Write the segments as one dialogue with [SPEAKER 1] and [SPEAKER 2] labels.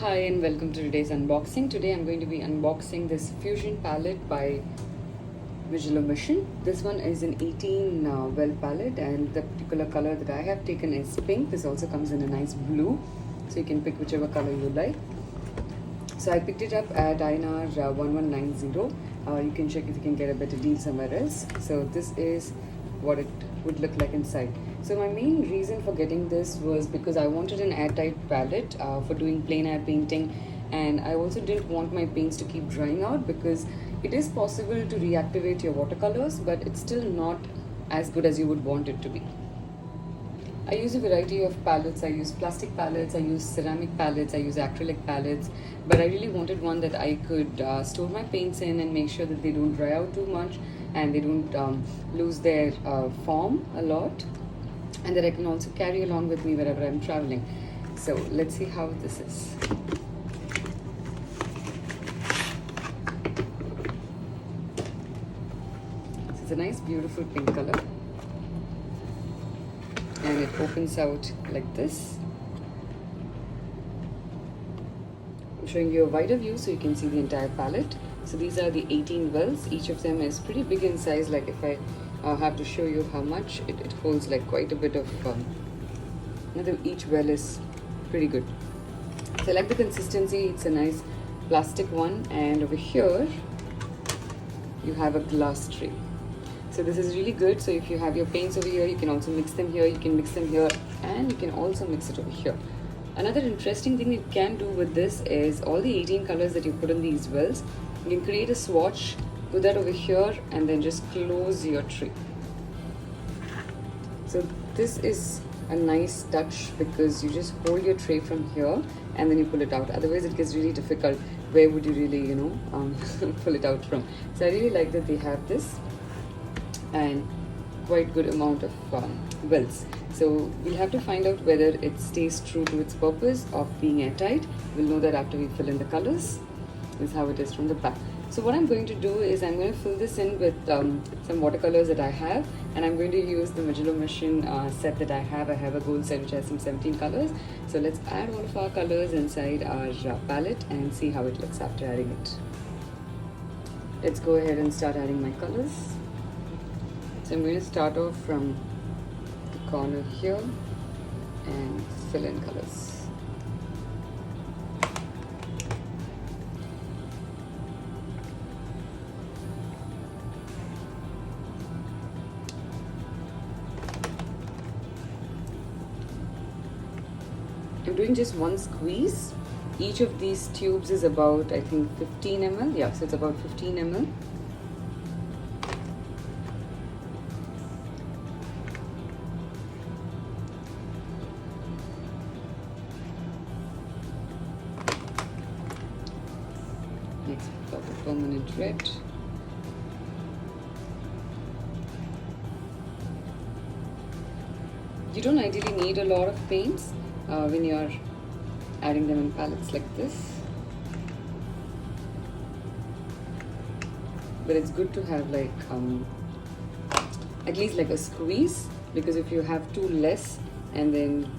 [SPEAKER 1] Hi and welcome to today's unboxing. Today I'm going to be unboxing this Fusion palette by Mijello Mission. This one is an 18 well palette, and the particular color that I have taken is pink. This also comes in a nice blue, so you can pick whichever color you like. So I picked it up at INR 1190. You can check if you can get a better deal somewhere else. So this is what it would look like inside. So my main reason for getting this was because I wanted an airtight palette for doing plein air painting, and I also didn't want my paints to keep drying out, because it is possible to reactivate your watercolors, but it's still not as good as you would want it to be. I use a variety of palettes. I use plastic palettes, I use ceramic palettes, I use acrylic palettes, but I really wanted one that I could store my paints in and make sure that they don't dry out too much and they don't lose their form a lot, and that I can also carry along with me wherever I'm traveling. So let's see how this is. So it's a nice beautiful pink color, and it opens out like this. I'm showing you a wider view so you can see the entire palette. So these are the 18 wells. Each of them is pretty big in size. Like if I have to show you how much, it holds like quite a bit of each well is pretty good. So I like the consistency. It's a nice plastic one, and over here you have a glass tray. So this is really good. So if you have your paints over here, you can also mix them here, you can mix them here, and you can also mix it over here. Another interesting thing you can do with this is all the 18 colors that you put in these wells, you can create a swatch, put that over here, and then just close your tray. So this is a nice touch because you just hold your tray from here and then you pull it out. Otherwise it gets really difficult. Where would you really, pull it out from? So I really like that they have this, and quite good amount of wells. So we'll have to find out whether it stays true to its purpose of being airtight. We'll know that after we fill in the colors. This is how it is from the back. So what I'm going to do is I'm going to fill this in with some watercolors that I have, and I'm going to use the Mijello Mission set that I have. I have a gold set which has some 17 colors. So let's add all of our colors inside our palette and see how it looks after adding it. Let's go ahead and start adding my colors. So I'm going to start off from the corner here and fill in colors. I'm doing just one squeeze. Each of these tubes is about, I think, 15 ml. Yeah, so it's about 15 ml. Next, we've got the permanent red. You don't ideally need a lot of paints when you're adding them in palettes like this, but it's good to have like at least like a squeeze, because if you have too less, and then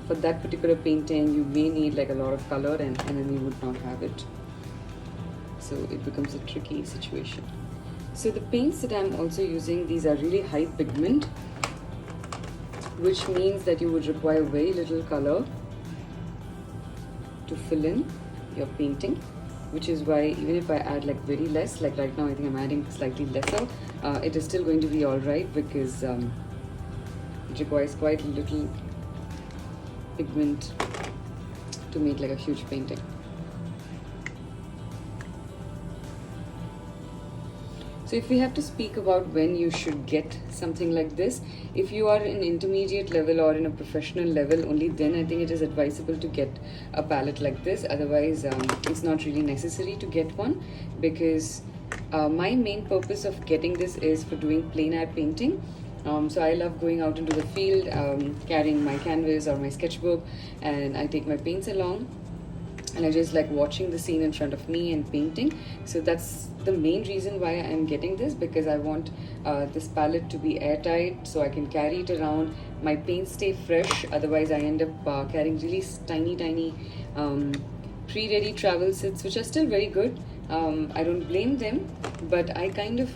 [SPEAKER 1] for that particular painting you may need like a lot of color, and then you would not have it, so it becomes a tricky situation. So the paints that I'm also using, these are really high pigment, which means that you would require very little color to fill in your painting, which is why even if I add like very less, like right now I think I'm adding slightly lesser, it is still going to be alright, because it requires quite little pigment to make like a huge painting. So if we have to speak about when you should get something like this, if you are in intermediate level or in a professional level, only then I think it is advisable to get a palette like this. Otherwise, it's not really necessary to get one, because my main purpose of getting this is for doing plein air painting. So I love going out into the field, carrying my canvas or my sketchbook, and I take my paints along. And I just like watching the scene in front of me and painting. So that's the main reason why I'm getting this, because I want this palette to be airtight so I can carry it around. My paints stay fresh, otherwise I end up carrying really tiny pre-ready travel sets, which are still very good. I don't blame them, but I kind of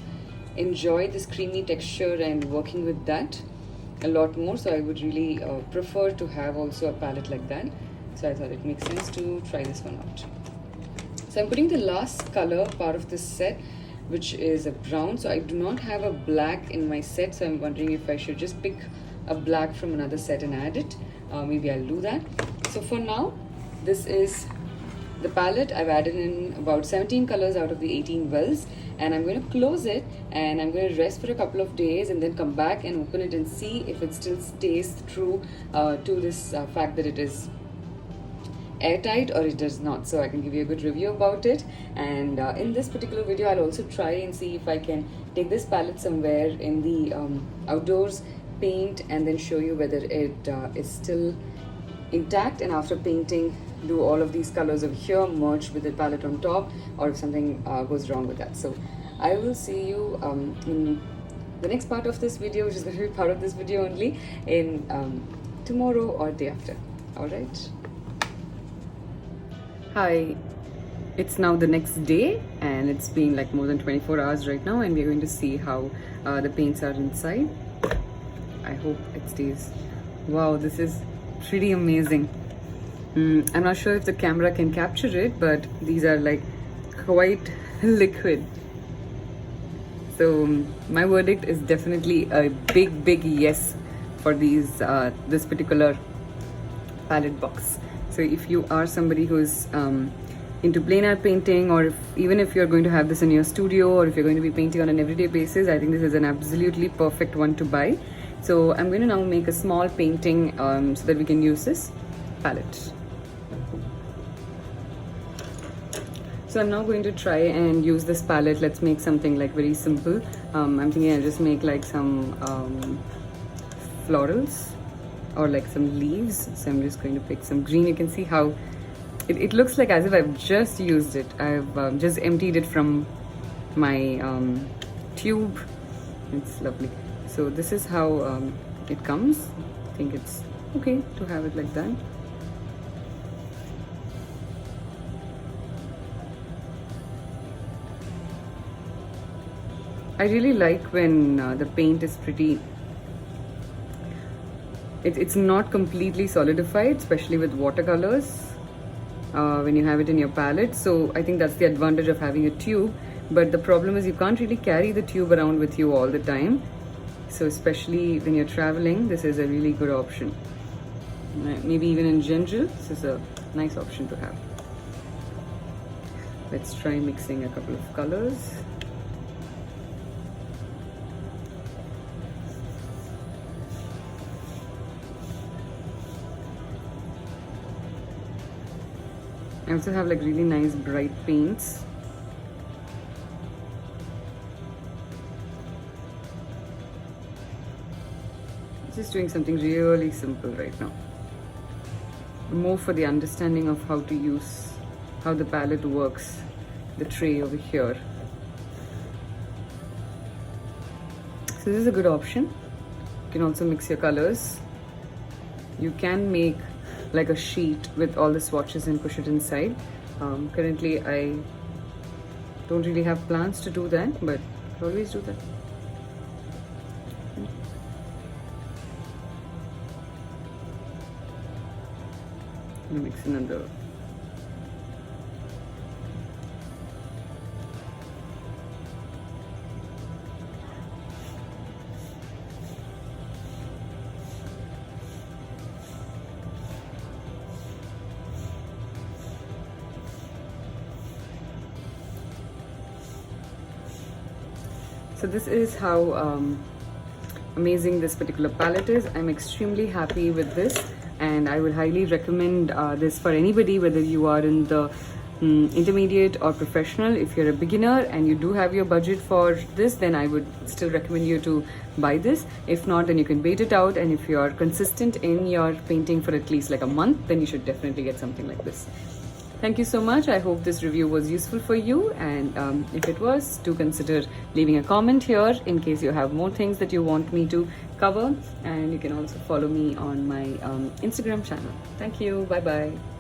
[SPEAKER 1] enjoy this creamy texture and working with that a lot more, so I would really prefer to have also a palette like that. So I thought it makes sense to try this one out. So I'm putting the last color part of this set, which is a brown. So I do not have a black in my set, so I'm wondering if I should just pick a black from another set and add it. Maybe I'll do that. So for now, this is the palette. I've added in about 17 colors out of the 18 wells, and I'm going to close it and I'm going to rest for a couple of days and then come back and open it and see if it still stays true to this fact that it is airtight or it does not. So I can give you a good review about it. And in this particular video, I'll also try and see if I can take this palette somewhere in the outdoors, paint, and then show you whether it is still intact, and after painting do all of these colors over here merge with the palette on top, or if something goes wrong with that. So I will see you in the next part of this video, which is going to be part of this video only, in tomorrow or day after. All right. Hi, it's now the next day and it's been like more than 24 hours right now, and we're going to see how the paints are inside. I hope it stays. Wow, this is pretty amazing. I'm not sure if the camera can capture it, but these are like quite liquid. So my verdict is definitely a big yes for these this particular palette box. So if you are somebody who's into plein air painting, or even if you're going to have this in your studio, or if you're going to be painting on an everyday basis, I think this is an absolutely perfect one to buy. So I'm going to now make a small painting so that we can use this palette. So I'm now going to try and use this palette. Let's make something like very simple. I'm thinking I'll just make like some florals or like some leaves. So I'm just going to pick some green. You can see how it looks like as if I've just used it. I've just emptied it from my tube. It's lovely. So this is how it comes. I think it's okay to have it like that. I really like when the paint is pretty, it's not completely solidified, especially with watercolors when you have it in your palette. So I think that's the advantage of having a tube, but the problem is you can't really carry the tube around with you all the time. So especially when you're traveling, this is a really good option. Maybe even in general, this is a nice option to have. Let's try mixing a couple of colors. I also have like really nice bright paints. Just doing something really simple right now. More for the understanding of how to use, how the palette works, the tray over here. So this is a good option. You can also mix your colors. You can make like a sheet with all the swatches and push it inside. Currently I don't really have plans to do that, but I can always do that. I'm gonna mix another. So this is how amazing this particular palette is. I'm extremely happy with this, and I would highly recommend this for anybody, whether you are in the intermediate or professional. If you're a beginner and you do have your budget for this, then I would still recommend you to buy this. If not, then you can wait it out, and if you are consistent in your painting for at least like a month, then you should definitely get something like this. Thank you so much. I hope this review was useful for you, and if it was, do consider leaving a comment here in case you have more things that you want me to cover, and you can also follow me on my Instagram channel. Thank you. Bye bye.